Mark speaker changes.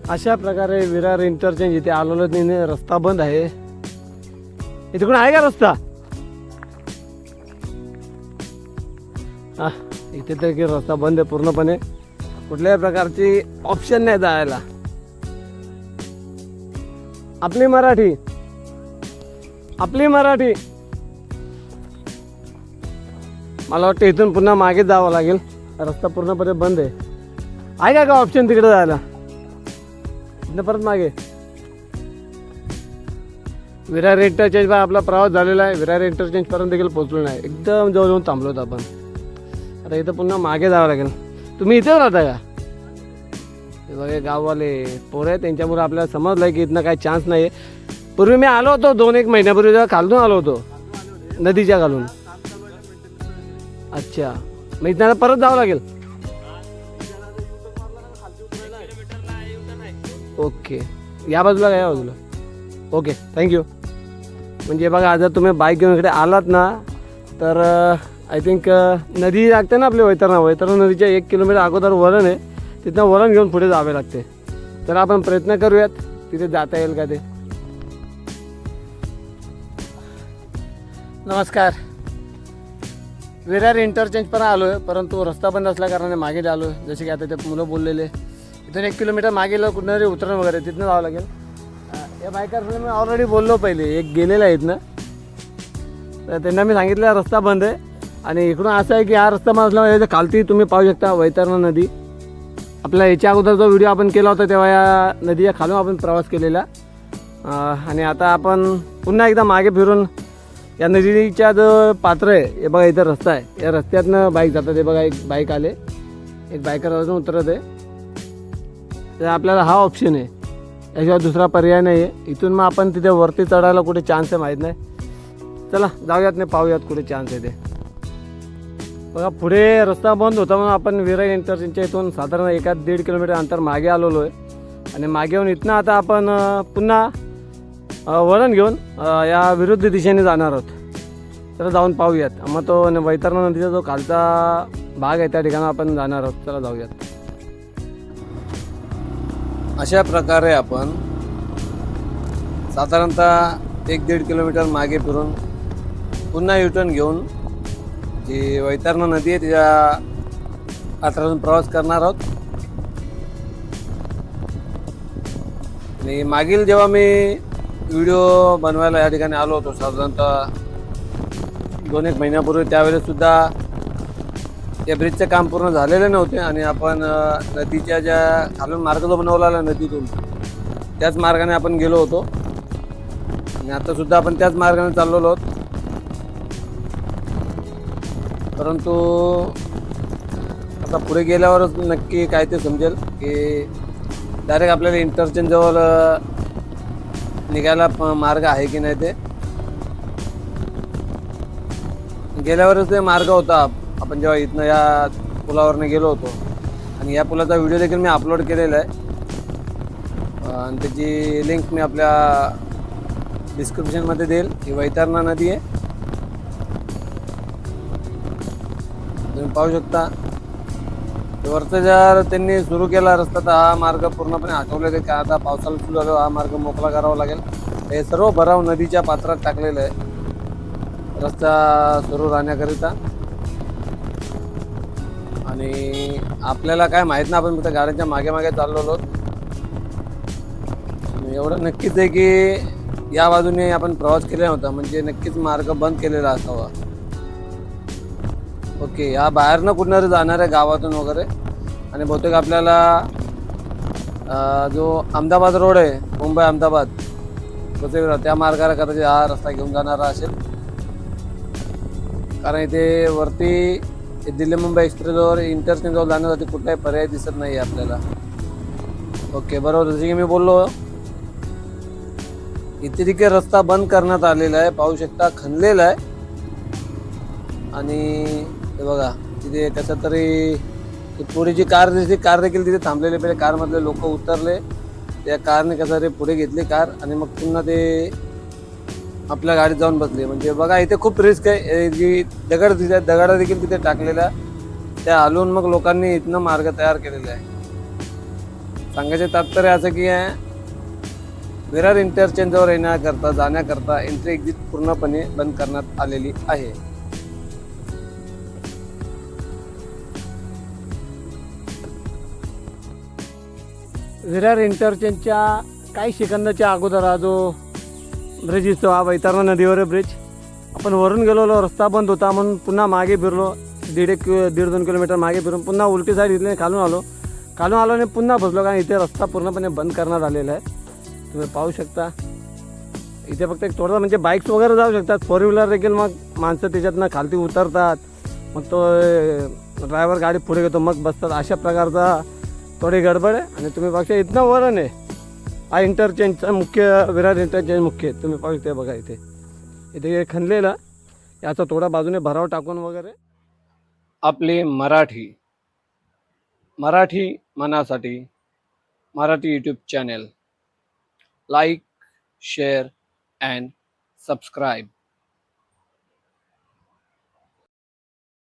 Speaker 1: अशा प्रकारे विरार इंटरचेंज इथे आलेलो तिने रस्ता बंद आहे. इथे कोण आहे का रस्ता? हा, इथे तर की रस्ता बंद आहे पूर्णपणे. कुठल्याही प्रकारची ऑप्शन नाही जायला. आपली मराठी मला वाटतं इथून पुन्हा मागे जावं लागेल. रस्ता पूर्णपणे बंद आहे का ऑप्शन तिकडे जायला? इथनं परत मागे. विरार इंटरचेंज पर आपला प्रवास झालेला आहे. विरार इंटरचेंज पर्यंत देखील पोहोचलो नाही. एकदम जवळ जाऊन थांबलो होतो आपण. आता इथं पुन्हा मागे जावं लागेल. तुम्ही इथेच राहता का? हे बघा गाववाले पोरं आहे, त्यांच्यामुळे आपल्याला समजलं की इथनं काही चान्स नाही आहे. पूर्वी मी आलो होतो 2-1 महिन्यापूर्वी, जेव्हा खालून आलो होतो नदीच्या खालून. अच्छा, मग इथं परत जावं लागेल. ओके, या बाजूला का या बाजूला? Okay, thank you. म्हणजे बघा जर तुम्ही बाईक घेऊन इकडे आलात ना तर आय थिंक नदी लागते ना आपली वैतरणा नदीच्या 1 किलोमीटर अगोदर वळण आहे. तिथनं वळण घेऊन पुढे जावे लागते. तर आपण प्रयत्न करूयात तिथे जाता येईल का ते. नमस्कार. विरार इंटरचेंज पण आलो आहे, परंतु रस्ता बंद असल्या कारणाने मागे आलो आहे. जसे की आता ते मुलं बोललेले इथून 1 किलोमीटर मागे कुठेतरी उतरण वगैरे तिथनं जावं लागेल. या बायकर्सला मी ऑलरेडी बोललो पहिले, एक गेलेला आहे इथनं. तर त्यांना मी सांगितलं रस्ता बंद आहे. आणि इकडून असं आहे की हा रस्ता असल्यामुळे खालती तुम्ही पाहू शकता वैतरणा नदी. आपला याच्या अगोदर जो व्हिडिओ आपण केला होता तेव्हा या नदीच्या खालून आपण प्रवास केलेला. आणि आता आपण पुन्हा एकदा मागे फिरून या नदीच्या जो पात्र आहे हे बघा, इथं रस्ता आहे. या रस्त्यातनं बाईक जातात. हे बघा एक बाईक आले, एक बायकर अजून उतरत आहे. तर आपल्याला हा ऑप्शन आहे, याशिवाय दुसरा पर्याय नाही आहे. इथून मग आपण तिथे वरती चढायला कुठे चान्स आहे माहीत नाही. चला जाऊयात, नाही पाहूयात कुठे चान्स आहे ते. बघा पुढे रस्ता बंद होता म्हणून आपण विरार इंटरचेंजच्या इथून साधारण 1-1.5 किलोमीटर अंतर मागे आलेलो आहे. आणि मागे येऊन इथनं आता आपण पुन्हा वळण घेऊन या विरुद्ध दिशेने जाणार आहोत. तर जाऊन पाहूयात. मग तो वैतरणा नदीचा जो खालचा भाग आहे त्या ठिकाणी आपण जाणार आहोत. चला जाऊयात. अशा प्रकारे आपण साधारणतः 1-1.5 किलोमीटर मागे फिरून पुन्हा युटर्न घेऊन जी वैतरणा नदी आहे त्याच्या पात्रातून प्रवास करणार आहोत. आणि मागील जेव्हा मी व्हिडिओ बनवायला या ठिकाणी आलो होतो साधारणतः 2-1 महिन्यापूर्वी, त्यावेळेस सुद्धा या ब्रिजचं काम पूर्ण झालेलं नव्हते. आणि आपण नदीच्या ज्या खालून मार्ग जो बनवलेला नदीतून त्याच मार्गाने आपण गेलो होतो. आणि आता सुद्धा आपण त्याच मार्गाने चाललेलो आहोत. परंतु आता पुढे गेल्यावरच नक्की काय ते समजेल की डायरेक्ट आपल्याला इंटरचेंज जवळ निघायला मार्ग आहे की नाही. ते गेल्यावरच ते मार्ग होता. आपण जेव्हा इथनं या पुलावरनं गेलो होतो. आणि या पुलाचा व्हिडिओ देखील मी अपलोड केलेला आहे. आणि त्याची लिंक मी आपल्या डिस्क्रिप्शनमध्ये देईल. ही वैतरणा नदी आहे, तुम्ही पाहू शकता. वरचं जर त्यांनी सुरू केला रस्ता तर हा मार्ग पूर्णपणे हटवलेला आहे. का आता पावसाळा सुरू झालो हा मार्ग मोकळा करावा लागेल. हे सर्व भराव नदीच्या पात्रात टाकलेलं आहे रस्ता सुरू राहण्याकरिता. आणि आपल्याला काय माहीत ना, आपण फक्त गाड्यांच्या मागे मागे चाललेलो. एवढं नक्कीच आहे की या बाजूने आपण प्रवास केला नव्हता, म्हणजे नक्कीच मार्ग बंद केलेला असावा. ओके, या बाहेरनं कुठणार जाणार आहे गावातून वगैरे. आणि बहुतेक आपल्याला जो अहमदाबाद रोड आहे, मुंबई अहमदाबाद, त्या मार्गाला कदाचित हा रस्ता घेऊन जाणारा असेल. कारण इथे वरती दिल्ली मुंबई एक्सप्रेसवर इंटरचेंजवर जाण्यासाठी कुठलाही पर्याय दिसत नाही आहे आपल्याला. ओके, बरोबर. जसे की मी बोललो, इथे देखील रस्ता बंद करण्यात आलेला आहे. पाहू शकता खणलेला आहे. आणि हे बघा तिथे कसं तरी पुढे जी कार दिसते, कार देखील तिथे थांबलेले. पहिले कारमधले लोक उतरले, त्या कारने कसं तरी पुढे घेतली कार आणि मग पुन्हा ते आपल्या गाडीत जाऊन बसले. म्हणजे बघा इथे खूप रिस्क आहे. जी दगड दिसत दगड देखील तिथे टाकलेल्या, त्या हलवून मग लोकांनी इथनं मार्ग तयार केलेला आहे. सांगायचे तात्पर्य असं की विरार इंटरचेंजवर येण्याकरता जाण्याकरता एंट्री एक्झिट पूर्णपणे बंद करण्यात आलेली आहे. विरार इंटरचेंजच्या काही सेकंदाच्या अगोदर हा जो ब्रिज दिसतो हा वैतरणा नदीवर ब्रिज. आपण वरून गेलो, रस्ता बंद होता म्हणून पुन्हा मागे फिरलो, दीड 2 किलोमीटर मागे फिरून पुन्हा उलटी साईड इथले खालून आलो आणि पुन्हा बसलो, कारण इथे रस्ता पूर्णपणे बंद करण्यात आलेला आहे. तुम्ही पाहू शकता इथे फक्त एक थोडा म्हणजे बाईक्स वगैरे जाऊ शकतात, 4 व्हीलर देखील मग माणसं त्याच्यातनं खालती उतरतात, मग तो ड्रायव्हर गाडी पुढे घेतो मग बसतात. अशा प्रकारचा थोडी गडबड आहे. आणि तुम्ही बघता इथनं वरण आहे हा इंटरचेंजचा मुख्य, विरार इंटरचेंज मुख्य. तुम्ही पाहू शकता बघा इथे खणलेलं याचा थोडा बाजूने भराव टाकून वगैरे. आपली मराठी मनासाठी Marathi YouTube channel like, share and subscribe.